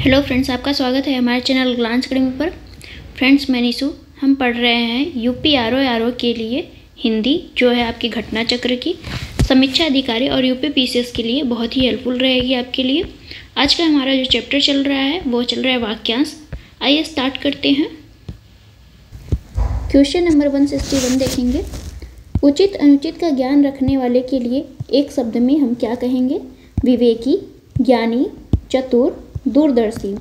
Hello friends, आपका स्वागत है हमारे चैनल ग्लांस अकेडमी पर। फ्रेंड्स, मैं निशु। हम पढ़ रहे हैं यूपी आरओ के लिए हिंदी, जो है आपकी घटना चक्र की समीक्षा अधिकारी, और यूपी पीसीएस के लिए बहुत ही हेल्पफुल रहेगी आपके लिए। आज का हमारा जो चैप्टर चल रहा है वो चल रहा है वाक्यांश। आइए स्टार्ट करते हैं। क्वेश्चन नंबर 161 देखेंगे। उचित अनुचित का ज्ञान रखने वाले के लिए एक शब्द में हम क्या कहेंगे? विवेकी, ज्ञानी, चतुर, दूरदर्शी।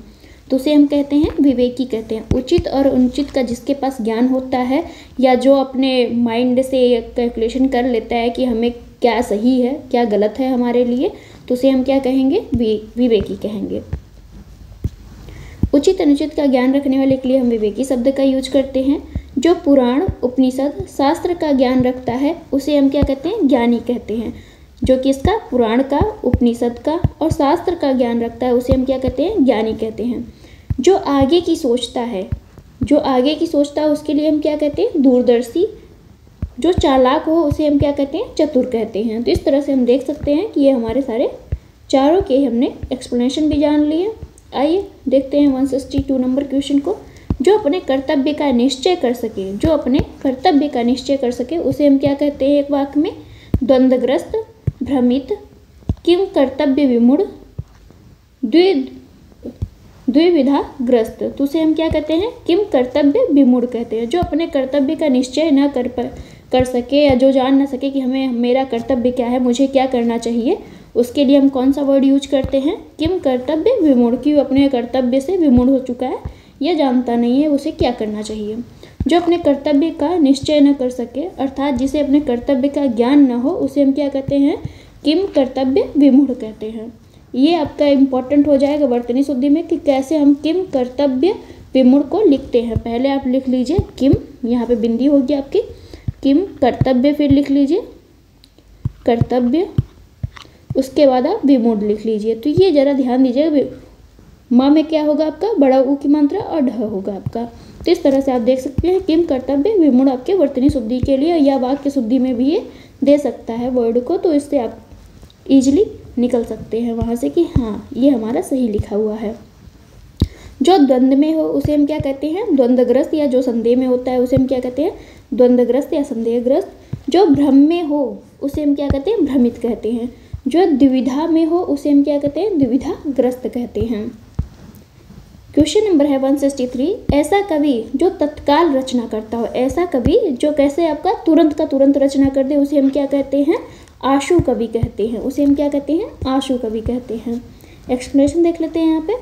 तो उसे हम कहते हैं विवेकी कहते हैं। उचित और अनुचित का जिसके पास ज्ञान होता है, या जो अपने माइंड से कैलकुलेशन कर लेता है कि हमें क्या सही है क्या गलत है हमारे लिए, तो उसे हम क्या कहेंगे? विवेकी कहेंगे। उचित अनुचित का ज्ञान रखने वाले के लिए हम विवेकी शब्द का यूज करते हैं। जो पुराण, उपनिषद, शास्त्र का ज्ञान रखता है उसे हम क्या कहते हैं? ज्ञानी कहते हैं। जो कि इसका पुराण का, उपनिषद का और शास्त्र का ज्ञान रखता है उसे हम क्या कहते हैं? ज्ञानी कहते हैं। जो आगे की सोचता है, जो आगे की सोचता है उसके लिए हम क्या कहते हैं? दूरदर्शी। जो चालाक हो उसे हम क्या कहते हैं? चतुर कहते हैं। तो इस तरह से हम देख सकते हैं कि ये हमारे सारे चारों के हमने एक्सप्लेनेशन भी जान लिए। आइए देखते हैं 162 नंबर क्वेश्चन को। जो अपने कर्तव्य का निश्चय कर सके, जो अपने कर्तव्य का निश्चय कर सके उसे हम क्या कहते हैं? एक वाक्य में द्वंद्वग्रस्त, भ्रमित, किम कर्तव्य विमूढ़, द्विविधाग्रस्त। तो उसे हम क्या कहते हैं? किम कर्तव्य विमूढ़ कहते हैं। जो अपने कर्तव्य का निश्चय न कर सके, या जो जान ना सके कि हमें मेरा कर्तव्य क्या है, मुझे क्या करना चाहिए, उसके लिए हम कौन सा वर्ड यूज करते हैं? किम कर्तव्य विमूढ़। कि वो अपने कर्तव्य से विमूढ़ हो चुका है, यह जानता नहीं है उसे क्या करना चाहिए। जो अपने कर्तव्य का निश्चय न कर सके, अर्थात जिसे अपने कर्तव्य का ज्ञान न हो, उसे हम क्या कहते हैं? किम कर्तव्य विमूढ़ कहते हैं। ये आपका इम्पोर्टेंट हो जाएगा वर्तनी शुद्धि में कि कैसे हम किम कर्तव्य विमूढ़ को लिखते हैं। पहले आप लिख लीजिए किम, यहाँ पे बिंदी होगी आपकी, किम कर्तव्य, फिर लिख लीजिए कर्तव्य, उसके बाद आप विमूढ़ लिख लीजिए। तो ये जरा ध्यान दीजिए, माँ में क्या होगा आपका? बड़ा ऊ की मात्रा और ढ होगा आपका। तो इस तरह से आप देख सकते हैं किम कर्तव्य विमूढ़ आपके वर्तनी शुद्धि के लिए, या वाक्य शुद्धि में भी ये दे सकता है वर्ड को। तो इससे आप इजीली निकल सकते हैं वहाँ से कि हाँ ये हमारा सही लिखा हुआ है। जो द्वंद्व में हो उसे हम क्या कहते हैं? द्वंद्वग्रस्त। या जो संदेह में होता है उसे हम क्या कहते हैं? द्वंद्वग्रस्त या संदेहग्रस्त। जो भ्रम में हो उसे हम क्या कहते हैं? भ्रमित कहते हैं। जो द्विविधा में हो उसे हम क्या कहते हैं? द्विविधाग्रस्त कहते हैं। क्वेश्चन नंबर है 163। ऐसा कवि जो तत्काल रचना करता हो, ऐसा कवि जो कैसे आपका तुरंत का तुरंत रचना कर दे, उसे हम क्या कहते हैं? आशु कवि कहते हैं। उसे हम क्या कहते हैं? आशु कवि कहते हैं। एक्सप्लेनेशन देख लेते हैं यहाँ पे।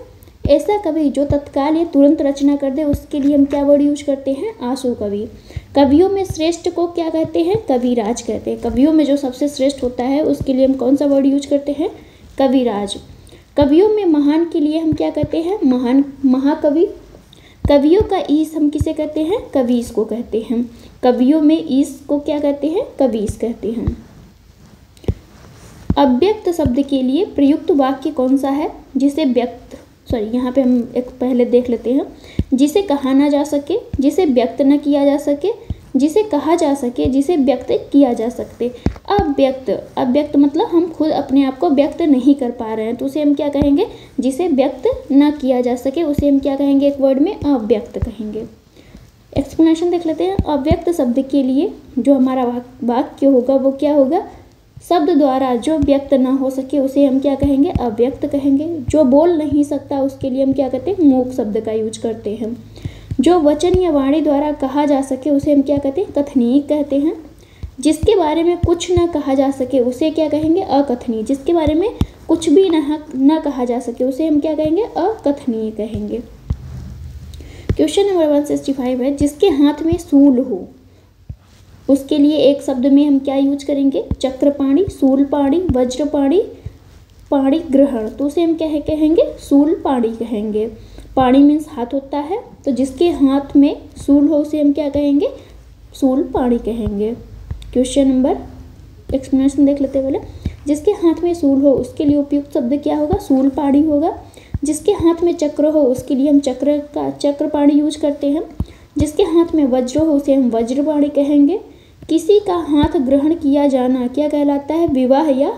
ऐसा कवि जो तत्काल या तुरंत रचना कर दे उसके लिए हम क्या वर्ड यूज करते हैं? आशु कवि। कवियों में श्रेष्ठ को क्या कहते हैं? कविराज कहते हैं। कवियों में जो सबसे श्रेष्ठ होता है उसके लिए हम कौन सा वर्ड यूज करते हैं? कविराज। कवियों में महान के लिए हम क्या कहते हैं? महाकवि। कवियों का ईश हम किसे कहते हैं? कवीस को कहते हैं। कवियों में ईश को क्या कहते हैं? कवीस कहते हैं। अव्यक्त शब्द के लिए प्रयुक्त वाक्य कौन सा है? जिसे यहाँ पे हम एक पहले देख लेते हैं। जिसे कहा ना जा सके, जिसे व्यक्त न किया जा सके, जिसे कहा जा सके, जिसे व्यक्त किया जा सकते। अव्यक्त मतलब हम खुद अपने आप को व्यक्त नहीं कर पा रहे हैं, तो उसे हम क्या कहेंगे? जिसे व्यक्त न किया जा सके उसे हम क्या कहेंगे? एक वर्ड में अव्यक्त कहेंगे। एक्सप्लेनेशन देख लेते हैं। अव्यक्त शब्द के लिए जो हमारा वाक्य होगा वो क्या होगा? शब्द द्वारा जो व्यक्त ना हो सके उसे हम क्या कहेंगे? अव्यक्त कहेंगे। जो बोल नहीं सकता उसके लिए हम क्या कहते हैं? मूक शब्द का यूज करते हैं। जो वचन या वाणी द्वारा कहा जा सके उसे हम क्या कहते हैं? कथनीय कहते हैं। जिसके बारे में कुछ न कहा जा सके उसे क्या कहेंगे? अकथनीय। जिसके बारे में कुछ भी न कहा जा सके उसे हम क्या कहेंगे? अकथनीय कहेंगे। क्वेश्चन नंबर 165 है। जिसके हाथ में शूल हो उसके लिए एक शब्द में हम क्या यूज करेंगे? चक्रपाणी, शूलपाणी, वज्रपाणी, पाणी ग्रहण। तो उसे हम क्या कहेंगे? शूलपाणी कहेंगे। पाणी मीन्स हाथ होता है, तो जिसके हाथ में शूल हो उसे हम क्या कहेंगे? शूलपाणी कहेंगे। क्वेश्चन नंबर एक्सप्लेनेशन देख लेते हैं पहले। जिसके हाथ में शूल हो उसके लिए उपयुक्त शब्द क्या होगा? शूलपाणी होगा। जिसके हाथ में चक्र हो उसके लिए हम चक्रपाणी यूज करते हैं। जिसके हाथ में वज्र हो उसे हम वज्रपाणी कहेंगे। किसी का हाथ ग्रहण किया जाना क्या कहलाता है? विवाह या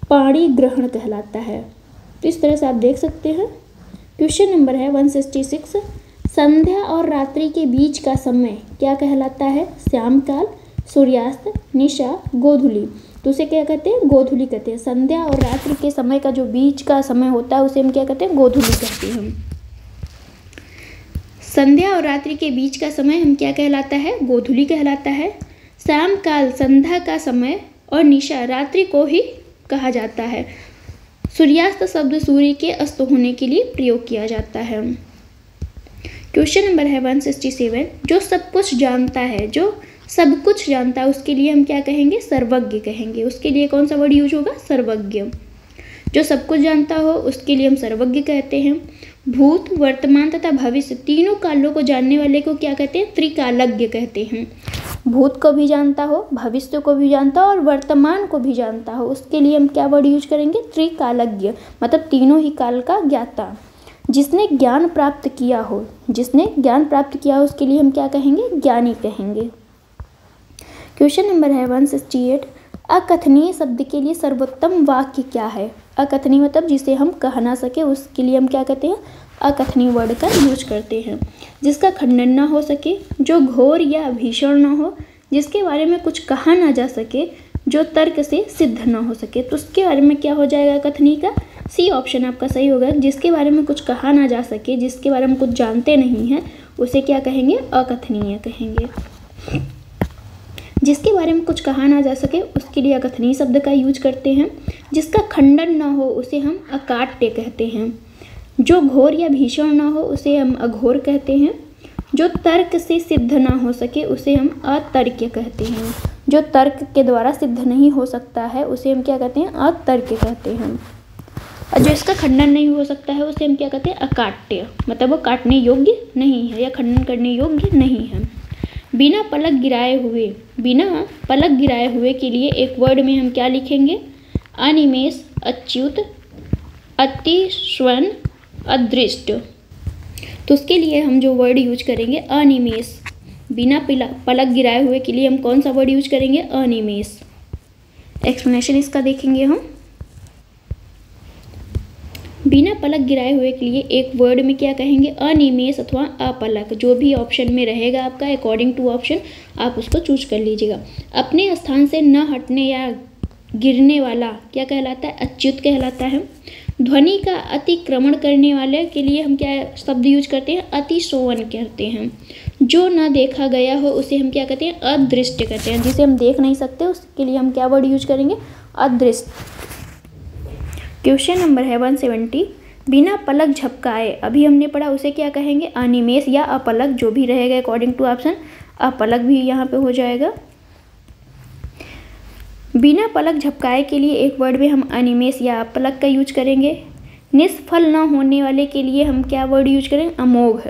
पाणी ग्रहण कहलाता है। तो इस तरह से आप देख सकते हैं क्वेश्चन नंबर है 166। संध्या और रात्रि के बीच का समय क्या कहलाता है? श्याम काल, सूर्यास्त, निशा, गोधूली। तो उसे क्या कहते हैं? गोधूली कहते हैं। संध्या और रात्रि के समय का जो बीच का समय होता है उसे हम क्या कहते हैं? गोधूली कहते हैं। संध्या और रात्रि के बीच का समय हम क्या कहलाता है? गोधूली कहलाता है। श्याम काल संध्या का समय और निशा रात्रि को ही कहा जाता है। सूर्यास्त शब्द सूर्य के अस्त होने के लिए प्रयोग किया जाता है। क्वेश्चन नंबर है 167। जो सब कुछ जानता है, जो सब कुछ जानता है उसके लिए हम क्या कहेंगे? सर्वज्ञ कहेंगे। उसके लिए कौन सा वर्ड यूज होगा? सर्वज्ञ। जो सब कुछ जानता हो उसके लिए हम सर्वज्ञ कहते हैं। भूत, वर्तमान तथा भविष्य तीनों कालों को जानने वाले को क्या कहते हैं? त्रिकालज्ञ कहते हैं। भूत को भी जानता हो, भविष्य को भी जानता हो और वर्तमान को भी जानता हो, उसके लिए हम क्या वर्ड यूज करेंगे? त्रिकालज्ञ, मतलब तीनों ही काल का ज्ञाता। जिसने ज्ञान प्राप्त किया हो, जिसने ज्ञान प्राप्त किया हो उसके लिए हम क्या कहेंगे? ज्ञानी कहेंगे। क्वेश्चन नंबर है 168। अकथनीय शब्द के लिए सर्वोत्तम वाक्य क्या है? अकथनीय मतलब जिसे हम कह ना सके, उसके लिए हम क्या कहते हैं? अकथनीय वर्ड का यूज करते हैं। जिसका खंडन ना हो सके, जो घोर या भीषण ना हो, जिसके बारे में कुछ कहा ना जा सके, जो तर्क से सिद्ध ना हो सके, तो उसके बारे में क्या हो जाएगा अकथनीय का? सी ऑप्शन आपका सही होगा। जिसके बारे में कुछ कहा ना जा सके, जिसके बारे में कुछ जानते नहीं हैं, उसे क्या कहेंगे? अकथनीय कहेंगे। जिसके बारे में कुछ कहा ना जा सके उसके लिए अकथनीय शब्द का यूज करते हैं। जिसका खंडन ना हो उसे हम अकाट्य कहते हैं। जो घोर या भीषण ना हो उसे हम अघोर कहते हैं। जो तर्क से सिद्ध ना हो सके उसे हम अतर्क्य कहते हैं। जो तर्क के द्वारा सिद्ध नहीं हो सकता है उसे हम क्या कहते हैं? अतर्क्य कहते हैं। और जो इसका खंडन नहीं हो सकता है उसे हम क्या कहते हैं? अकाट्य, मतलब वो काटने योग्य नहीं है या खंडन करने योग्य नहीं है। बिना पलक गिराए हुए, बिना पलक गिराए हुए के लिए एक वर्ड में हम क्या लिखेंगे? अनिमेष, अच्युत, अतिश्वन, अदृष्ट। तो उसके लिए हम जो वर्ड यूज करेंगे अनिमेष। बिना पलक गिराए हुए के लिए हम कौन सा वर्ड यूज करेंगे? अनिमेष। एक्सप्लेनेशन इसका देखेंगे हम। बिना पलक गिराए हुए के लिए एक वर्ड में क्या कहेंगे? अनिमेष अथवा अपलक। जो भी ऑप्शन में रहेगा आपका अकॉर्डिंग टू ऑप्शन आप उसको चूज कर लीजिएगा। अपने स्थान से न हटने या गिरने वाला क्या कहलाता है? अच्युत कहलाता है। ध्वनि का अतिक्रमण करने वाले के लिए हम क्या शब्द यूज करते हैं? अतिश्रवण कहते हैं। जो न देखा गया हो उसे हम क्या कहते हैं? अदृष्ट कहते हैं। जिसे हम देख नहीं सकते उसके लिए हम क्या वर्ड यूज करेंगे? अदृष्ट। क्वेश्चन नंबर है 170। बिना पलक झपकाए, अभी हमने पढ़ा, उसे क्या कहेंगे? अनिमेष या अपलक, जो भी रहेगा अकॉर्डिंग टू ऑप्शन। अपलक भी यहाँ पे हो जाएगा। बिना पलक झपकाए के लिए एक वर्ड में हम अनिमेष या अपलक का यूज करेंगे। निष्फल न होने वाले के लिए हम क्या वर्ड यूज करेंगे? अमोघ।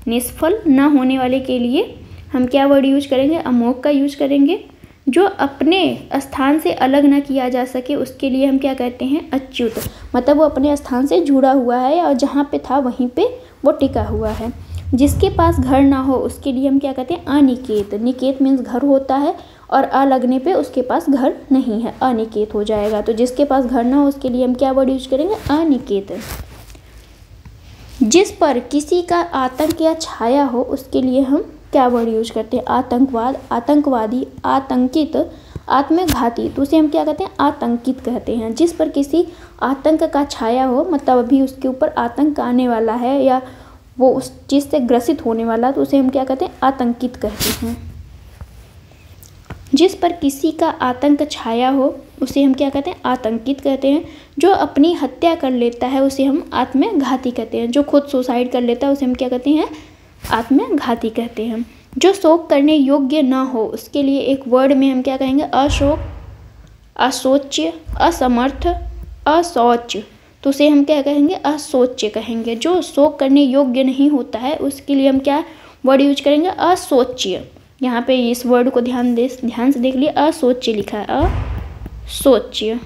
निष्फल न होने वाले के लिए हम क्या वर्ड यूज करेंगे? अमोघ का यूज करेंगे। जो अपने स्थान से अलग ना किया जा सके उसके लिए हम क्या कहते हैं? अच्युत, मतलब वो अपने स्थान से जुड़ा हुआ है और जहाँ पे था वहीं पे वो टिका हुआ है। जिसके पास घर ना हो उसके लिए हम क्या कहते हैं? अनिकेत। निकेत मीन्स घर होता है और अ लगने पे उसके पास घर नहीं है, अनिकेत हो जाएगा। तो जिसके पास घर ना हो उसके लिए हम क्या वर्ड यूज करेंगे? अनिकेत। जिस पर किसी का आतंक या छाया हो उसके लिए हम क्या वर्ड यूज करते हैं? आतंकवाद, आतंकवादी, आतंकित, आत्मघाती। तो उसे हम क्या कहते हैं? आतंकित कहते हैं। जिस पर किसी आतंक का छाया हो, मतलब अभी उसके ऊपर आतंक आने वाला है या वो उस चीज़ से ग्रसित होने वाला, तो उसे हम क्या कहते हैं? आतंकित कहते हैं। जिस पर किसी का आतंक छाया हो उसे हम क्या कहते हैं? आतंकित कहते हैं। जो अपनी हत्या कर लेता है उसे हम आत्मघाती कहते हैं। जो खुद सुसाइड कर लेता है उसे हम क्या कहते हैं? आत्मघाती कहते हैं। जो शोक करने योग्य ना हो उसके लिए एक वर्ड में हम क्या कहेंगे? अशोक, अशोच्य, असमर्थ, अशौच। तो उसे हम क्या कहेंगे? अशोच्य कहेंगे। जो शोक करने योग्य नहीं होता है उसके लिए हम क्या वर्ड यूज करेंगे? अशोच्य। यहाँ पे इस वर्ड को ध्यान से देख लिए, अशोच्य लिखा है, अशोच्य।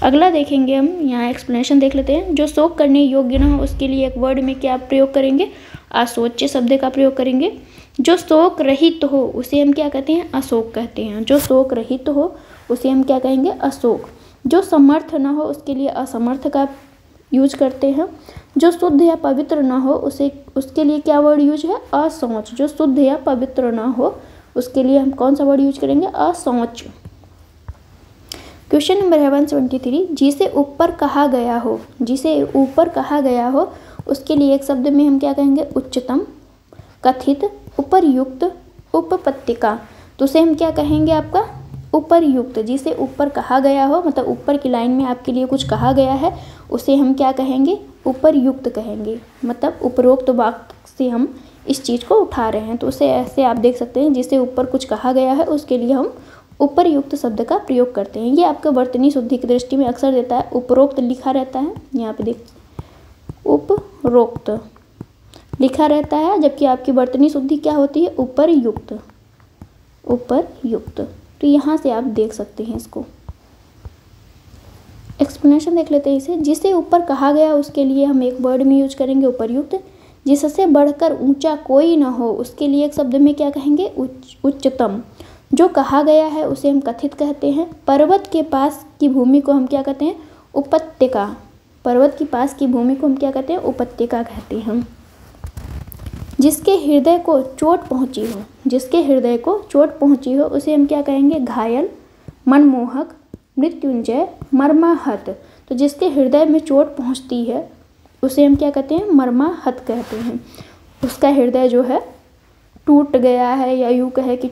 अगला देखेंगे हम, यहाँ एक्सप्लेनेशन देख लेते हैं। जो शोक करने योग्य ना हो उसके लिए एक वर्ड में क्या प्रयोग करेंगे? अशोच्य शब्द का प्रयोग करेंगे। जो शोक रहित हो उसे हम क्या कहते हैं? अशोक कहते हैं। जो शोक रहित हो उसे हम क्या कहेंगे? अशोक। जो समर्थ ना हो उसके लिए असमर्थ का यूज करते हैं। जो शुद्ध या पवित्र ना हो उसके लिए क्या वर्ड यूज है? असौच। जो शुद्ध या पवित्र ना हो उसके लिए हम कौन सा वर्ड यूज करेंगे? असौच। क्वेश्चन नंबर है 173, जिसे ऊपर कहा गया हो, जिसे ऊपर कहा गया हो उसके लिए एक शब्द में हम क्या कहेंगे? उच्चतम, कथित, उपर्युक्त, उपपत्तिका। तो उसे हम क्या कहेंगे? आपका उपर्युक्त। जिसे ऊपर कहा गया हो मतलब ऊपर की लाइन में आपके लिए कुछ कहा गया है उसे हम क्या कहेंगे? उपर्युक्त कहेंगे। मतलब उपरोक्त वाक्य से हम इस चीज़ को उठा रहे हैं, तो उसे ऐसे आप देख सकते हैं, जिसे ऊपर कुछ कहा गया है उसके लिए हम उपर्युक्त शब्द का प्रयोग करते हैं। ये आपका वर्तनी शुद्धि की दृष्टि में अक्सर देता है, उपरोक्त लिखा रहता है, यहाँ पे देख उपरोक्त लिखा रहता है, जबकि आपकी वर्तनी शुद्धि क्या होती है? उपर्युक्त, उपर्युक्त। तो यहाँ से आप देख सकते हैं इसको। एक्सप्लेनेशन देख लेते हैं इसे। जिसे ऊपर कहा गया उसके लिए हम एक वर्ड में यूज करेंगे उपर्युक्त। जिससे बढ़कर ऊंचा कोई ना हो उसके लिए एक शब्द में क्या कहेंगे? उच्चतम। जो कहा गया है उसे हम कथित कहते हैं। पर्वत के पास की भूमि को हम क्या कहते हैं? उपत्यका। पर्वत के पास की भूमि को हम क्या कहते हैं? उपत्यका कहते हैं। जिसके हृदय को चोट पहुंची हो, जिसके हृदय को चोट पहुंची हो उसे हम क्या कहेंगे? घायल, मनमोहक, मृत्युंजय, मर्माहत। तो जिसके हृदय में चोट पहुंचती है उसे हम क्या कहते हैं? मर्माहत कहते हैं। उसका हृदय जो है टूट गया है, या यूँ कहे कि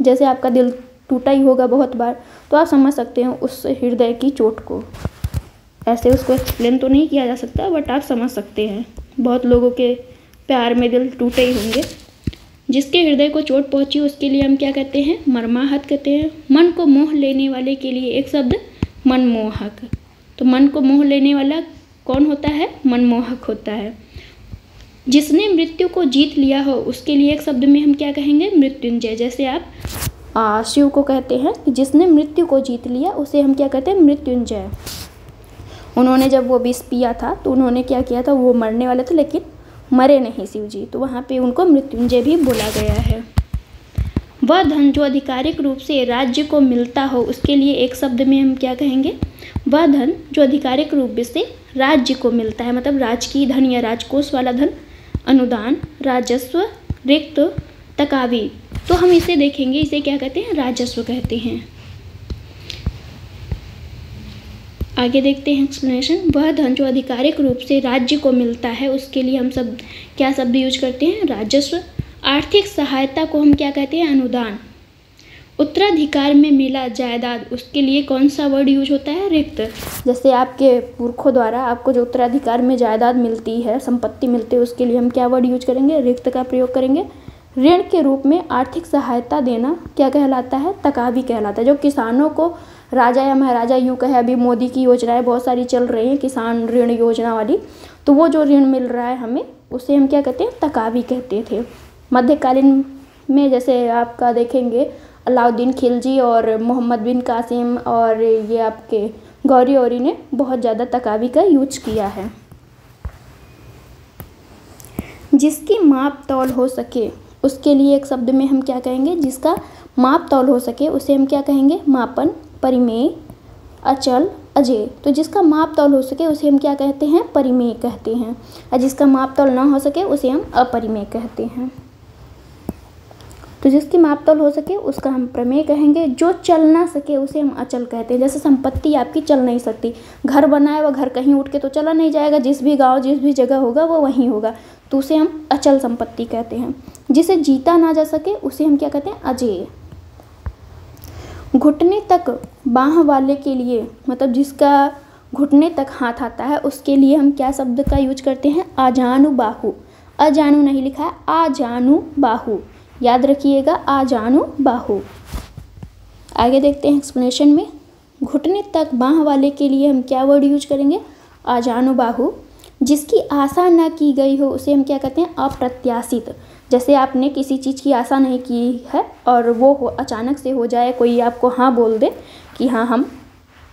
जैसे आपका दिल टूटा ही होगा बहुत बार, तो आप समझ सकते हैं उस हृदय की चोट को। ऐसे उसको एक्सप्लेन तो नहीं किया जा सकता, बट आप समझ सकते हैं। बहुत लोगों के प्यार में दिल टूटे ही होंगे। जिसके हृदय को चोट पहुंची उसके लिए हम क्या कहते हैं? मर्माहत कहते हैं। मन को मोह लेने वाले के लिए एक शब्द मनमोहक। तो मन को मोह लेने वाला कौन होता है? मनमोहक होता है। जिसने मृत्यु को जीत लिया हो उसके लिए एक शब्द में हम क्या कहेंगे? मृत्युंजय। जैसे आप शिव को कहते हैं कि जिसने मृत्यु को जीत लिया उसे हम क्या कहते हैं? मृत्युंजय। उन्होंने जब वो विष पिया था तो उन्होंने क्या किया था? वो मरने वाले थे लेकिन मरे नहीं शिव जी, तो वहाँ पे उनको मृत्युंजय भी बोला गया है। वह धन जो आधिकारिक रूप से राज्य को मिलता हो उसके लिए एक शब्द में हम क्या कहेंगे? वह धन जो आधिकारिक रूप से राज्य को मिलता है, मतलब राजकीय धन या राजकोष वाला धन, अनुदान, राजस्व, रिक्त, तकावी। तो हम इसे देखेंगे, इसे क्या कहते हैं? राजस्व कहते हैं। आगे देखते हैं एक्सप्लेनेशन। वह धन जो आधिकारिक रूप से राज्य को मिलता है उसके लिए हम सब क्या शब्द यूज करते हैं? राजस्व। आर्थिक सहायता को हम क्या कहते हैं? अनुदान। उत्तराधिकार में मिला जायदाद उसके लिए कौन सा वर्ड यूज होता है? रिक्त। जैसे आपके पुरखों द्वारा आपको जो उत्तराधिकार में जायदाद मिलती है, संपत्ति मिलती है, उसके लिए हम क्या वर्ड यूज करेंगे? रिक्त का प्रयोग करेंगे। ऋण के रूप में आर्थिक सहायता देना क्या कहलाता है? तकावी कहलाता है। जो किसानों को राजा या महाराजा यूँ कहे, अभी मोदी की योजनाएं बहुत सारी चल रही हैं, किसान ऋण योजना वाली, तो वो जो ऋण मिल रहा है हमें उसे हम क्या कहते हैं? तकावी कहते थे। मध्यकालीन में जैसे आपका देखेंगे अलाउद्दीन खिलजी और मोहम्मद बिन कासिम और ये आपके गौरी औरी ने बहुत ज़्यादा तकावी का यूज किया है। जिसकी माप तौल हो सके उसके लिए एक शब्द में हम क्या कहेंगे? जिसका माप तौल हो सके उसे हम क्या कहेंगे? मापन, परिमेय, अचल, अजेय। तो जिसका माप तौल हो सके उसे हम क्या कहते हैं? परिमेय कहते हैं। और जिसका माप तौल ना हो सके उसे हम अपरिमेय कहते हैं। तो जिसकी माप तौल हो सके उसका हम प्रमेय कहेंगे। जो चल ना सके उसे हम अचल कहते हैं। जैसे संपत्ति आपकी चल नहीं सकती, घर बनाए वह घर कहीं उठ के तो चला नहीं जाएगा, जिस भी गांव जिस भी जगह होगा वो वहीं होगा, तो उसे हम अचल संपत्ति कहते हैं। जिसे जीता ना जा सके उसे हम क्या कहते हैं? अजेय। घुटने तक बाह वाले के लिए, मतलब जिसका घुटने तक हाथ आता है उसके लिए हम क्या शब्द का यूज करते हैं? आजानु बाहु। अजानु नहीं लिखा है, आजानु बाहु, याद रखिएगा, आजानु बाहु। आगे देखते हैं एक्सप्लेनेशन में। घुटने तक बाह वाले के लिए हम क्या वर्ड यूज करेंगे? आजानु बाहु। जिसकी आशा ना की गई हो उसे हम क्या कहते हैं? अप्रत्याशित। जैसे आपने किसी चीज़ की आशा नहीं की है और वो अचानक से हो जाए, कोई आपको हाँ बोल दे कि हाँ हम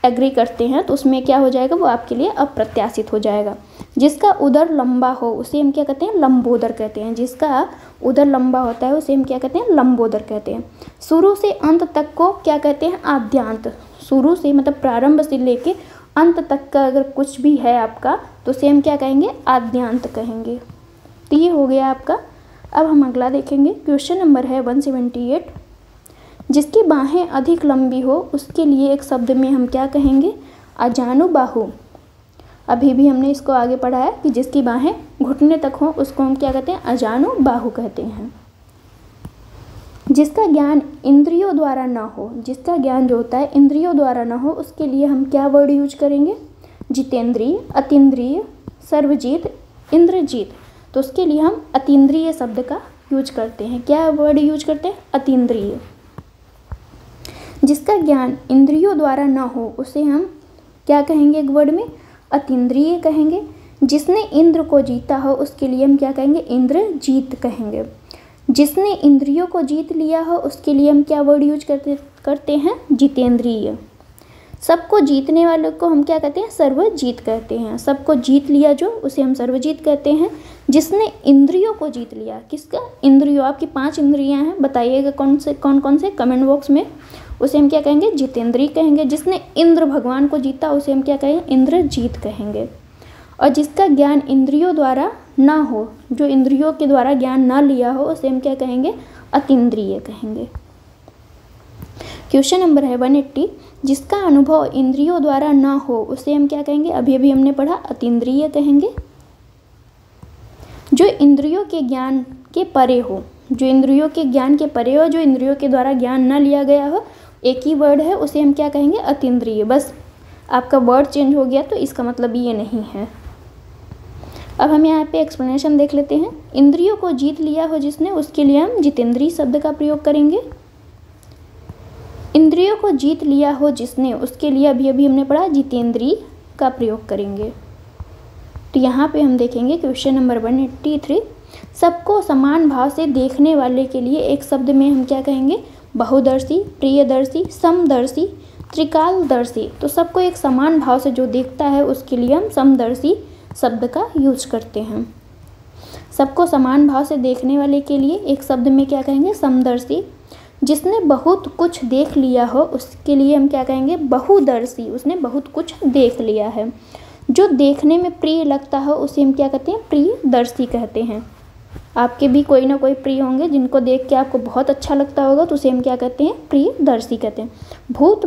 एग्री करते हैं, तो उसमें क्या हो जाएगा? वो आपके लिए अप्रत्याशित हो जाएगा। जिसका उदर लंबा हो उसे हम क्या कहते हैं? लंबोदर कहते हैं। जिसका उदर लंबा होता है उसे हम क्या कहते हैं? लंबोदर कहते हैं। शुरू से अंत तक को क्या कहते हैं? आद्यांत। शुरू से मतलब प्रारंभ से लेके अंत तक का अगर कुछ भी है आपका तो उसे हम क्या कहेंगे, आद्यांत कहेंगे। तो ये हो गया आपका। अब हम अगला देखेंगे, क्वेश्चन नंबर है 178। जिसकी बाहें अधिक लंबी हो उसके लिए एक शब्द में हम क्या कहेंगे, अजानुबाहु। अभी भी हमने इसको आगे पढ़ा है कि जिसकी बाहें घुटने तक हो उसको हम क्या कहते हैं, अजानुबाहु कहते हैं। जिसका ज्ञान इंद्रियों द्वारा ना हो, जिसका ज्ञान जो होता है इंद्रियों द्वारा ना हो, उसके लिए हम क्या वर्ड यूज करेंगे, जितेंद्रिय, अतीन्द्रिय, सर्वजीत, इंद्रजीत। तो उसके लिए हम अतीन्द्रिय शब्द का यूज करते हैं। क्या वर्ड यूज करते हैं, अतीन्द्रिय। जिसका ज्ञान इंद्रियों द्वारा ना हो उसे हम क्या कहेंगे, एक वर्ड में अतीन्द्रिय कहेंगे। जिसने इंद्र को जीता हो उसके लिए हम क्या कहेंगे, इंद्रजीत कहेंगे। जिसने इंद्रियों को जीत लिया हो उसके लिए हम क्या वर्ड यूज करते हैं, जितेंद्रिय। सबको जीतने वालों को हम क्या कहते हैं, सर्वजीत कहते हैं। सबको जीत लिया जो, उसे हम सर्वजीत कहते हैं। जिसने इंद्रियों को जीत लिया, किसका, इंद्रियों, आपकी 5 इंद्रियां हैं, बताइएगा कौन कौन से कमेंट बॉक्स में, उसे हम क्या कहेंगे, जितेंद्रिय कहेंगे। जिसने इंद्र भगवान को जीता उसे हम क्या कहेंगे, इंद्रजीत कहेंगे। और जिसका ज्ञान इंद्रियों द्वारा ना हो, जो इंद्रियों के द्वारा ज्ञान ना लिया हो, उसे हम क्या कहेंगे, अतीन्द्रिय कहेंगे। क्वेश्चन नंबर है 180। जिसका अनुभव इंद्रियों द्वारा ना हो उसे हम क्या कहेंगे, अभी अभी हमने पढ़ा, अतीन्द्रिय कहेंगे। जो इंद्रियों के ज्ञान के परे हो, जो इंद्रियों के ज्ञान के परे हो, जो इंद्रियों के द्वारा ज्ञान ना लिया गया हो, एक ही वर्ड है, उसे हम क्या कहेंगे, अतीन्द्रिय। बस आपका वर्ड चेंज हो गया तो इसका मतलब ये नहीं है। अब हम यहाँ पे एक्सप्लेनेशन देख लेते हैं। इंद्रियों को जीत लिया हो जिसने, उसके लिए हम जितेंद्रिय शब्द का प्रयोग करेंगे। इंद्रियों को जीत लिया हो जिसने, उसके लिए अभी अभी हमने पढ़ा, जितेंद्रिय का प्रयोग करेंगे। तो यहाँ पे हम देखेंगे क्वेश्चन नंबर 183। सबको समान भाव से देखने वाले के लिए एक शब्द में हम क्या कहेंगे, बहुदर्शी, प्रियदर्शी, समदर्शी, त्रिकालदर्शी। तो सबको एक समान भाव से जो देखता है उसके लिए हम समदर्शी शब्द का यूज करते हैं। सबको समान भाव से देखने वाले के लिए एक शब्द में क्या कहेंगे, समदर्शी। जिसने बहुत कुछ देख लिया हो उसके लिए हम क्या कहेंगे, बहुदर्शी। उसने बहुत कुछ देख लिया है। जो देखने में प्रिय लगता हो उसे हम क्या कहते हैं, प्रियदर्शी कहते हैं। आपके भी कोई ना कोई प्रिय होंगे जिनको देख के आपको बहुत अच्छा लगता होगा, तो उसे हम क्या कहते हैं, प्रियदर्शी कहते हैं। भूत,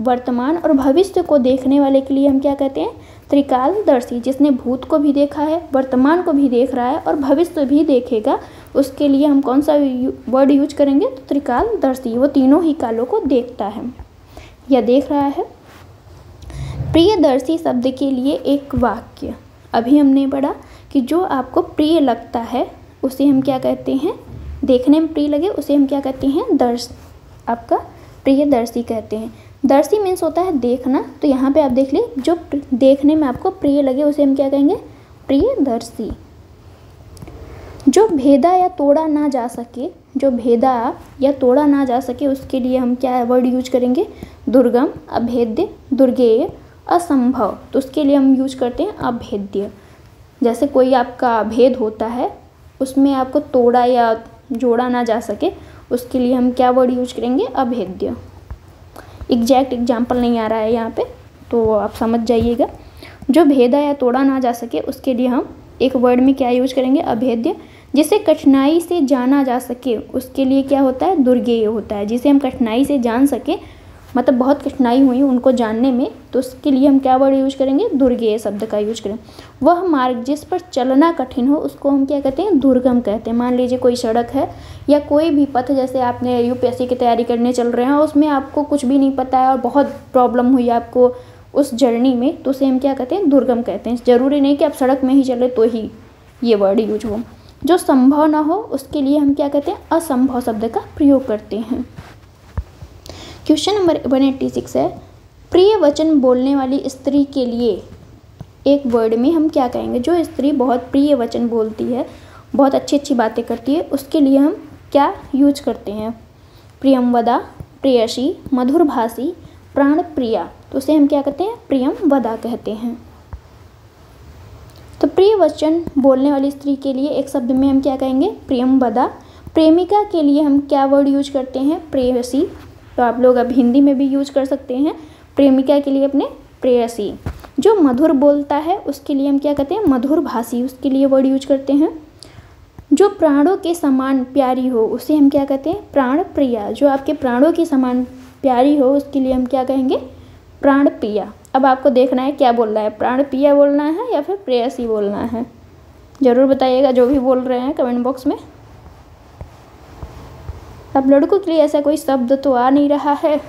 वर्तमान और भविष्य को देखने वाले के लिए हम क्या कहते हैं, त्रिकालदर्शी। जिसने भूत को भी देखा है, वर्तमान को भी देख रहा है और भविष्य भी देखेगा, उसके लिए हम कौन सा वर्ड यूज करेंगे, तो त्रिकालदर्शी। वो तीनों ही कालों को देखता है या देख रहा है। प्रियदर्शी शब्द के लिए एक वाक्य, अभी हमने पढ़ा कि जो आपको प्रिय लगता है उसे हम क्या कहते हैं, देखने में प्रिय लगे उसे हम क्या कहते हैं, आपका प्रियदर्शी कहते हैं। दर्शी मीन्स होता है देखना। तो यहाँ पे आप देख लिए, जो देखने में आपको प्रिय लगे उसे हम क्या कहेंगे, प्रियदर्शी। जो भेदा या तोड़ा ना जा सके, जो भेदा या तोड़ा ना जा सके उसके लिए हम क्या वर्ड यूज करेंगे, दुर्गम, अभेद्य, दुर्गेय, असंभव। तो उसके लिए हम यूज करते हैं अभेद्य। जैसे कोई आपका भेद होता है, उसमें आपको तोड़ा या जोड़ा ना जा सके, उसके लिए हम क्या वर्ड यूज करेंगे, अभेद्य। एग्जैक्ट एग्जाम्पल नहीं आ रहा है यहाँ पे, तो आप समझ जाइएगा। जो भेदा या तोड़ा ना जा सके उसके लिए हम एक वर्ड में क्या यूज करेंगे, अभेद्य। जिसे कठिनाई से जाना जा सके उसके लिए क्या होता है, दुर्गेय होता है। जिसे हम कठिनाई से जान सके, मतलब बहुत कठिनाई हुई उनको जानने में, तो उसके लिए हम क्या वर्ड यूज करेंगे, दुर्गेय शब्द का यूज करें। वह मार्ग जिस पर चलना कठिन हो उसको हम क्या कहते हैं, दुर्गम कहते हैं। मान लीजिए कोई सड़क है या कोई भी पथ, जैसे आपने यूपीएससी की तैयारी करने चल रहे हैं और उसमें आपको कुछ भी नहीं पता है और बहुत प्रॉब्लम हुई आपको उस जर्नी में, तो उसे हम क्या कहते हैं, दुर्गम कहते हैं। ज़रूरी नहीं कि आप सड़क में ही चले तो ही ये वर्ड यूज हो। जो संभव ना हो उसके लिए हम क्या कहते हैं, असंभव शब्द का प्रयोग करते हैं। क्वेश्चन नंबर 186 है, प्रिय वचन बोलने वाली स्त्री के लिए एक वर्ड में हम क्या कहेंगे। जो स्त्री बहुत प्रिय वचन बोलती है, बहुत अच्छी अच्छी बातें करती है, उसके लिए हम क्या यूज करते हैं, प्रियमवदा, प्रेयसी, मधुरभाषी, प्राण प्रिया। तो उसे हम क्या कहते हैं, प्रियमवदा कहते हैं। तो प्रिय वचन बोलने वाली स्त्री के लिए एक शब्द में हम क्या कहेंगे, प्रियमवदा। प्रेमिका के लिए हम क्या वर्ड यूज करते हैं, प्रेयसी। तो आप लोग अब हिंदी में भी यूज कर सकते हैं प्रेमिका के लिए अपने प्रेयसी। जो मधुर बोलता है उसके लिए हम क्या कहते हैं, मधुर भाषी, उसके लिए वर्ड यूज करते हैं। जो प्राणों के समान प्यारी हो उसे हम क्या कहते हैं, प्राण प्रिया। जो आपके प्राणों के समान प्यारी हो उसके लिए हम क्या कहेंगे, प्राण प्रिया। अब आपको देखना है क्या बोलना है, प्राण प्रिया बोलना है या फिर प्रेयसी बोलना है, ज़रूर बताइएगा जो भी बोल रहे हैं कमेंट बॉक्स में। अब लड़कों के लिए ऐसा कोई शब्द तो आ नहीं रहा है,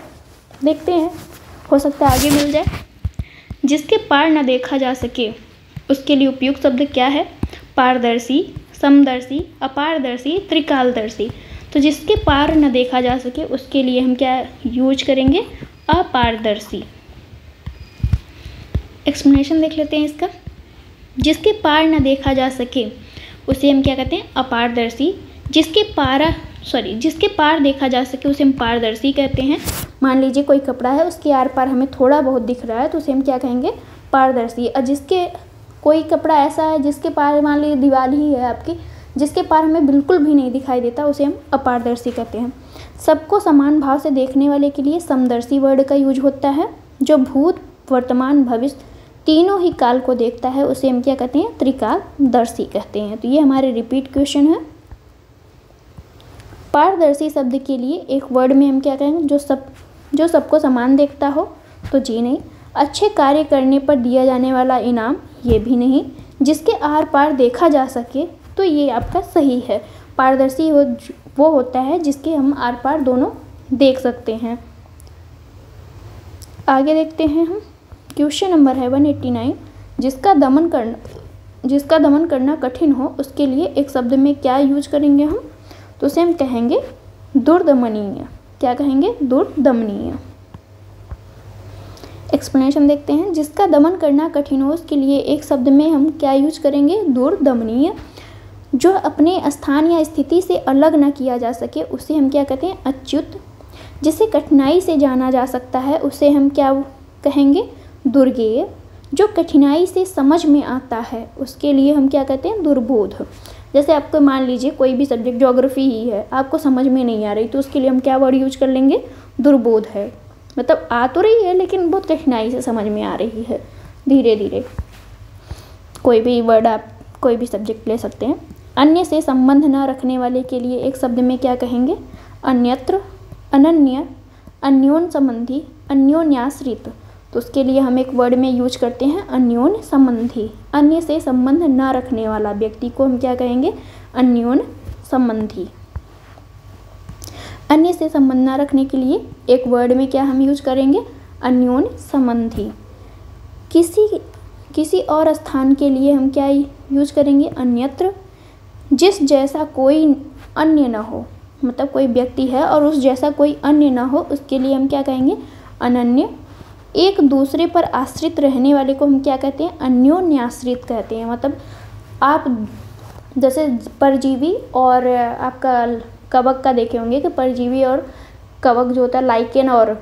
देखते हैं, हो सकता है आगे मिल जाए। जिसके पार न देखा जा सके उसके लिए उपयुक्त शब्द क्या है, पारदर्शी, समदर्शी, अपारदर्शी, त्रिकालदर्शी। तो जिसके पार न देखा जा सके उसके लिए हम क्या यूज करेंगे, अपारदर्शी। एक्सप्लेनेशन देख लेते हैं इसका। जिसके पार न देखा जा सके उसे हम क्या कहते हैं, अपारदर्शी। जिसके पार देखा जा सके उसे हम पारदर्शी कहते हैं। मान लीजिए कोई कपड़ा है, उसके आर पार हमें थोड़ा बहुत दिख रहा है तो उसे हम क्या कहेंगे, पारदर्शी। और जिसके कोई कपड़ा ऐसा है जिसके पार, मान लीजिए दीवार ही है आपकी, जिसके पार हमें बिल्कुल भी नहीं दिखाई देता उसे हम अपारदर्शी कहते हैं। सबको समान भाव से देखने वाले के लिए समदर्शी वर्ड का यूज होता है। जो भूत, वर्तमान, भविष्य तीनों ही काल को देखता है उसे हम क्या कहते हैं, त्रिकालदर्शी कहते हैं। तो ये हमारे रिपीट क्वेश्चन है। पारदर्शी शब्द के लिए एक वर्ड में हम क्या कहेंगे, जो सबको समान देखता हो, तो जी नहीं। अच्छे कार्य करने पर दिया जाने वाला इनाम, ये भी नहीं। जिसके आर पार देखा जा सके, तो ये आपका सही है। पारदर्शी वो होता है जिसके हम आर पार दोनों देख सकते हैं। आगे देखते हैं हम। क्वेश्चन नंबर है 189। जिसका दमन करना कठिन हो उसके लिए एक शब्द में क्या यूज करेंगे हम, तो उसे हम कहेंगे दुर्दमनीय। क्या कहेंगे, दुर्दमनीय। एक्सप्लेनेशन देखते हैं। जिसका दमन करना कठिन हो उसके लिए एक शब्द में हम क्या यूज करेंगे, दुर्दमनीय। जो अपने स्थान या स्थिति से अलग न किया जा सके उसे हम क्या कहते हैं, अच्युत। जिसे कठिनाई से जाना जा सकता है उसे हम क्या कहेंगे, दुर्गेय। जो कठिनाई से समझ में आता है उसके लिए हम क्या कहते हैं, दुर्बोध। जैसे आपको मान लीजिए कोई भी सब्जेक्ट, ज्योग्राफी ही है, आपको समझ में नहीं आ रही तो उसके लिए हम क्या वर्ड यूज कर लेंगे, दुर्बोध है। मतलब आ तो रही है लेकिन बहुत कठिनाई से समझ में आ रही है, धीरे धीरे। कोई भी वर्ड आप कोई भी सब्जेक्ट ले सकते हैं। अन्य से संबंध न रखने वाले के लिए एक शब्द में क्या कहेंगे, अन्यत्र, अनन्य, अन्योन संबंधी, अन्योन्याश्रित। तो उसके लिए हम एक वर्ड में यूज करते हैं अन्योन संबंधी। अन्य से संबंध न रखने वाला व्यक्ति को हम क्या कहेंगे, अन्योन संबंधी। अन्य से संबंध न रखने के लिए एक वर्ड में क्या हम यूज करेंगे, अन्योन संबंधी। किसी और स्थान के लिए हम क्या यूज करेंगे, अन्यत्र। जिस जैसा कोई अन्य न हो, मतलब कोई व्यक्ति है और उस जैसा कोई अन्य न हो उसके लिए हम क्या कहेंगे, अनन्य। एक दूसरे पर आश्रित रहने वाले को हम क्या कहते हैं, अन्योन्याश्रित कहते हैं। मतलब आप जैसे परजीवी और आपका कवक का देखे होंगे कि परजीवी और कवक जो होता है, लाइकेन और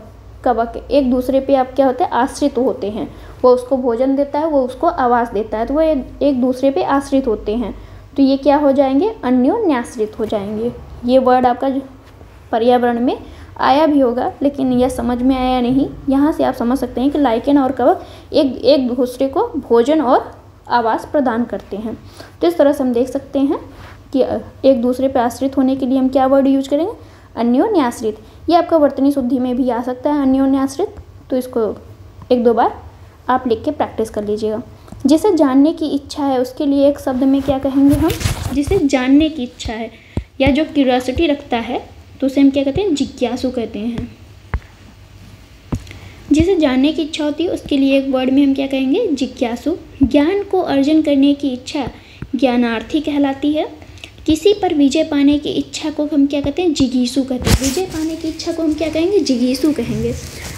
कवक एक दूसरे पे आप क्या होते हैं, आश्रित होते हैं। वो उसको भोजन देता है, वो उसको आवास देता है, तो वो एक दूसरे पे आश्रित होते हैं। तो ये क्या हो जाएंगे, अन्योन्याश्रित हो जाएंगे। ये वर्ड आपका पर्यावरण में आया भी होगा लेकिन यह समझ में आया नहीं। यहाँ से आप समझ सकते हैं कि लाइकेन और कवक एक दूसरे को भोजन और आवास प्रदान करते हैं। तो इस तरह से हम देख सकते हैं कि एक दूसरे पर आश्रित होने के लिए हम क्या वर्ड यूज करेंगे, अन्योन्याश्रित। ये आपका वर्तनी शुद्धि में भी आ सकता है अन्योन्याश्रित, तो इसको 1-2 बार आप लिख के प्रैक्टिस कर लीजिएगा। जिसे जानने की इच्छा है उसके लिए एक शब्द में क्या कहेंगे हम, जिसे जानने की इच्छा है या जो क्यूरियोसिटी रखता है तो उसे हम क्या कहते हैं, जिज्ञासु कहते हैं। जिसे जानने की इच्छा होती है उसके लिए एक वर्ड में हम क्या कहेंगे, जिज्ञासु। ज्ञान को अर्जन करने की इच्छा ज्ञानार्थी कहलाती है। किसी पर विजय पाने की इच्छा को हम क्या कहते हैं, जिगीषु कहते हैं। विजय पाने की इच्छा को हम क्या कहेंगे, जिगीषु कहेंगे।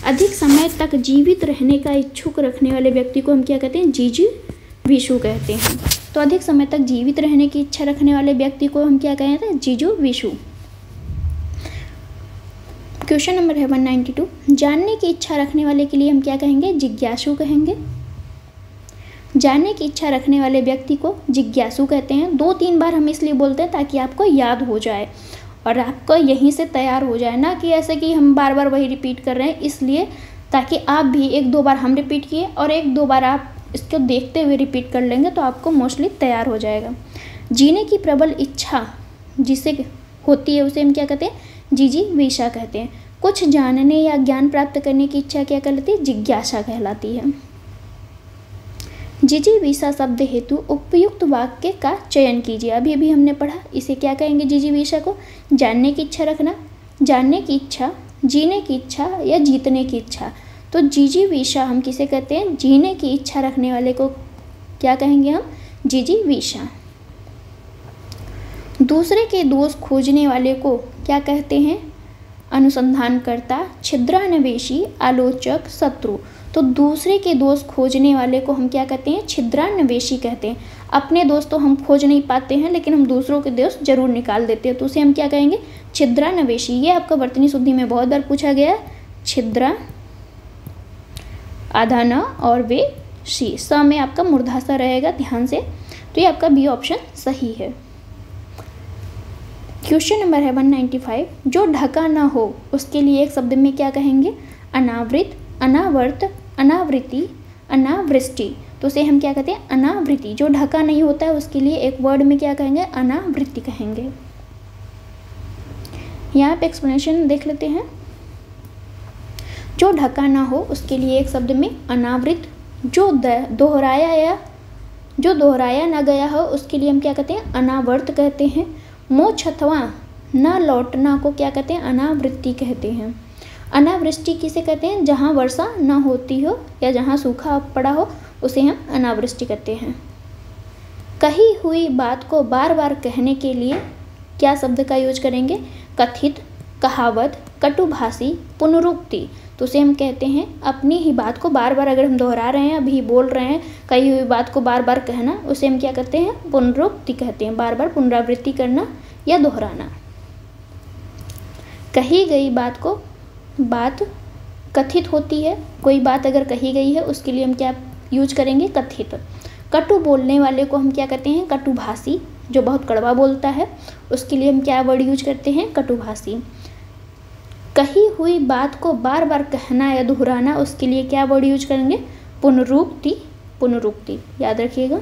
अधिक समय तक जीवित रहने का इच्छुक रखने वाले व्यक्ति को हम क्या कहते हैं, जिजीविषु कहते हैं। तो अधिक समय तक जीवित रहने की इच्छा रखने वाले व्यक्ति को हम क्या कहते हैं, जिजीविषु। क्वेश्चन नंबर है 192। जानने की इच्छा रखने वाले के लिए हम क्या कहेंगे, जिज्ञासु कहेंगे। जानने की इच्छा रखने वाले व्यक्ति को जिज्ञासु कहते हैं। 2-3 बार हम इसलिए बोलते हैं ताकि आपको याद हो जाए और आपको यहीं से तैयार हो जाए, ना कि ऐसे कि हम बार बार वही रिपीट कर रहे हैं, इसलिए ताकि आप भी 1-2 बार हम रिपीट किए और 1-2 बार आप इसको देखते हुए रिपीट कर लेंगे तो आपको मोस्टली तैयार हो जाएगा। जीने की प्रबल इच्छा जिसे होती है उसे हम क्या कहते हैं? जिजीविषा कहते हैं। कुछ जानने या ज्ञान प्राप्त करने की इच्छा क्या कहलाती है? जिज्ञासा कहलाती है। जिजीविषा शब्द हेतु उपयुक्त वाक्य का चयन कीजिए। अभी अभी हमने पढ़ा, इसे क्या कहेंगे? जिजीविषा को जानने की इच्छा रखना, जानने की इच्छा, जीने की इच्छा या जीतने की इच्छा। तो जिजीविषा हम किसे कहते हैं? जीने की इच्छा रखने वाले को क्या कहेंगे हम? जिजीविषा। दूसरे के दोष खोजने वाले को क्या कहते हैं? अनुसंधानकर्ता, छिद्रान्वेषी, आलोचक, शत्रु। तो दूसरे के दोष खोजने वाले को हम क्या कहते हैं? छिद्रान्वेषी कहते हैं। अपने दोष तो हम खोज नहीं पाते हैं लेकिन हम दूसरों के दोष जरूर निकाल देते हैं, तो उसे हम क्या कहेंगे? छिद्रान्वेषी। ये आपका वर्तनी शुद्धि में बहुत बार पूछा गया है। छिद्रा आधा न और वे शी, स में आपका मूर्धासा रहेगा ध्यान से, तो ये आपका बी ऑप्शन सही है। क्वेश्चन नंबर है 195। जो ढका ना हो उसके लिए एक शब्द में क्या कहेंगे? अनावृत, अनावर्त, अनावृत्ति, अनावृष्टि। तो उसे हम क्या कहते हैं? अनावृत्ति। जो ढका नहीं होता है उसके लिए एक वर्ड में क्या कहेंगे? अनावृत्ति कहेंगे। यहाँ पे एक्सप्लेनेशन देख लेते हैं। जो ढका ना हो उसके लिए एक शब्द में अनावृत। जो दोहराया ना गया हो उसके लिए हम क्या कहते हैं? अनावर्त कहते हैं। मोक्ष अथवा न लौटना को क्या कहते हैं? अनावृत्ति कहते हैं। अनावृष्टि किसे कहते हैं? जहाँ वर्षा न होती हो या जहाँ सूखा पड़ा हो उसे हम अनावृष्टि कहते हैं। कही हुई बात को बार बार कहने के लिए क्या शब्द का यूज करेंगे? कथित, कहावत, कटुभाषी, पुनरुक्ति। तो उसे हम कहते हैं अपनी ही बात को बार बार अगर हम दोहरा रहे हैं, अभी बोल रहे हैं, कही हुई बात को बार बार कहना, उसे हम क्या कहते हैं? पुनरुक्ति कहते हैं। बार बार पुनरावृत्ति करना या दोहराना। कही गई बात कथित होती है। कोई बात अगर कही गई है उसके लिए हम क्या यूज करेंगे? कथित। कटु बोलने वाले को हम क्या कहते हैं? कटुभाषी। जो बहुत कड़वा बोलता है उसके लिए हम क्या वर्ड यूज करते हैं? कटुभाषी। कही हुई बात को बार बार कहना या दोहराना उसके लिए क्या वर्ड यूज करेंगे? पुनरुक्ति, पुनरुक्ति। याद रखिएगा।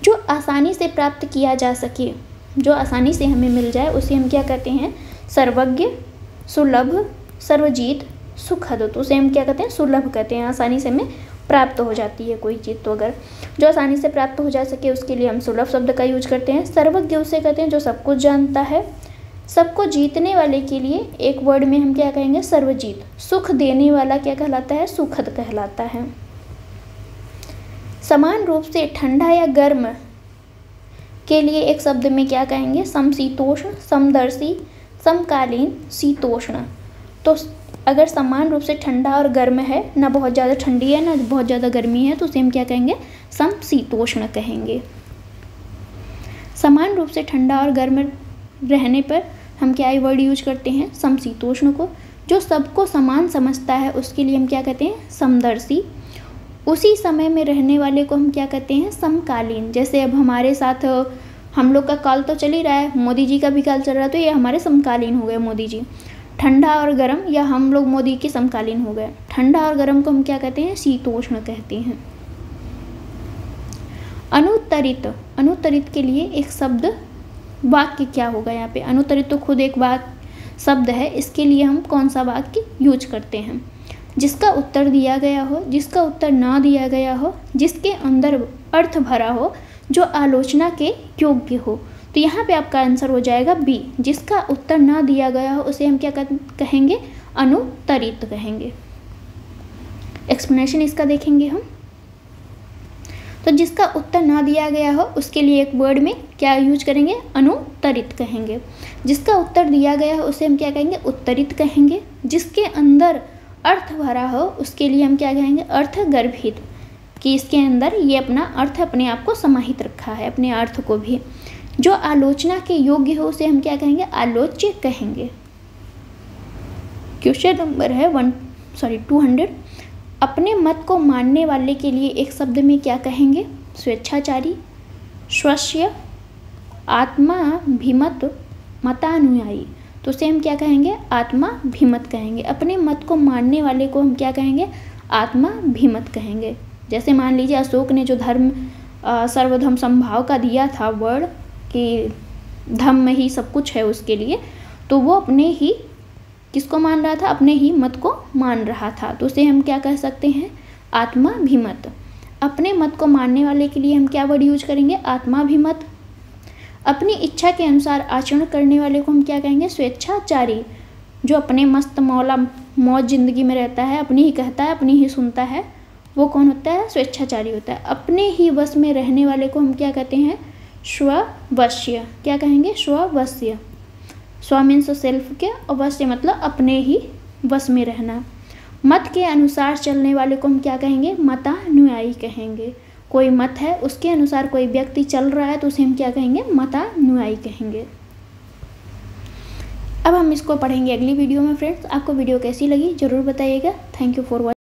जो आसानी से प्राप्त किया जा सके, जो आसानी से हमें मिल जाए उसे हम क्या कहते हैं? सर्वज्ञ, सुलभ, सर्वजीत, सुखद। तो उसे हम क्या कहते हैं? सुलभ कहते हैं। आसानी से हमें प्राप्त हो जाती है कोई चीज़, तो अगर जो आसानी से प्राप्त हो जा सके उसके लिए हम सुलभ शब्द का यूज करते हैं। सर्वज्ञ उसे कहते हैं जो सब कुछ जानता है। सबको जीतने वाले के लिए एक वर्ड में हम क्या कहेंगे? सर्वजीत। सुख देने वाला क्या कहलाता है? सुखद कहलाता है। समान रूप से ठंडा या गर्म के लिए एक शब्द में क्या कहेंगे? समशीतोष्ण, समदर्शी, समकालीन, शीतोष्ण। तो अगर समान रूप से ठंडा और गर्म है, ना बहुत ज़्यादा ठंडी है ना बहुत ज़्यादा गर्मी है, तो उसे हम क्या कहेंगे? समशीतोष्ण कहेंगे। समान रूप से ठंडा और गर्म रहने पर हम क्या वर्ड यूज करते हैं? समशीतोष्ण को। जो सबको समान समझता है उसके लिए हम क्या कहते हैं? समदर्शी। उसी समय में रहने वाले को हम क्या कहते हैं? समकालीन। जैसे अब हमारे साथ हम लोग का काल तो चल ही रहा है, मोदी जी का भी काल चल रहा है, तो ये हमारे समकालीन हो गए मोदी जी। ठंडा और गर्म, या हम लोग मोदी के समकालीन हो गए। ठंडा और गर्म को हम क्या कहते हैं? शीतोष्ण कहते हैं। अनुत्तरित, अनुत्तरित के लिए एक शब्द वाक्य क्या होगा? यहाँ पे अनुत्तरित तो खुद एक वाक्य शब्द है, इसके लिए हम कौन सा वाक्य यूज करते हैं? जिसका उत्तर दिया गया हो, जिसका उत्तर ना दिया गया हो, जिसके अंदर अर्थ भरा हो, जो आलोचना के योग्य हो। तो यहाँ पे आपका आंसर हो जाएगा बी। जिसका उत्तर ना दिया गया हो उसे हम क्या कहेंगे? अनुत्तरित कहेंगे। एक्सप्लेनेशन इसका देखेंगे हम। तो जिसका उत्तर ना दिया गया हो उसके लिए एक वर्ड में क्या यूज करेंगे? अनुत्तरित कहेंगे। जिसका उत्तर दिया गया हो उसे हम क्या कहेंगे? उत्तरित कहेंगे। जिसके अंदर अर्थ भरा हो उसके लिए हम क्या कहेंगे? अर्थ गर्भित, कि इसके अंदर ये अपना अर्थ अपने आप को समाहित रखा है, अपने अर्थ को भी। जो आलोचना के योग्य हो उसे हम क्या कहेंगे? आलोच्य कहेंगे। क्वेश्चन नंबर है 200। अपने मत को मानने वाले के लिए एक शब्द में क्या कहेंगे? स्वेच्छाचारी, स्वस्य, आत्माभिमत, मतानुयायी। तो उसे हम क्या कहेंगे, आत्माभिमत कहेंगे। अपने मत को मानने वाले को हम क्या कहेंगे, आत्माभिमत कहेंगे। जैसे मान लीजिए अशोक ने जो धर्म सर्वधर्म समभाव का दिया था वर्ड कि धर्म में ही सब कुछ है उसके लिए, तो वो अपने ही किसको मान रहा था, अपने ही मत को मान रहा था। तो उसे हम क्या कह सकते हैं, आत्माभिमत। अपने मत को मानने वाले के लिए हम क्या वर्ड यूज करेंगे, आत्माभिमत। अपनी इच्छा के अनुसार आचरण करने वाले को हम क्या कहेंगे, स्वेच्छाचारी। जो अपने मस्त मौला मौज जिंदगी में रहता है, अपनी ही कहता है, अपनी ही सुनता है, वो कौन होता है, स्वेच्छाचारी होता है। अपने ही वश में रहने वाले को हम क्या कहते हैं, स्ववश्य। क्या कहेंगे, स्ववश्य। स्व मीन्स सेल्फ के, और वश्य मतलब अपने ही वश में रहना। मत के अनुसार चलने वाले को हम क्या कहेंगे, मतानुयायी कहेंगे। कोई मत है, उसके अनुसार कोई व्यक्ति चल रहा है तो उसे हम क्या कहेंगे, मतानुयायी कहेंगे। अब हम इसको पढ़ेंगे अगली वीडियो में। फ्रेंड्स, आपको वीडियो कैसी लगी जरूर बताइएगा। Thank you for watching.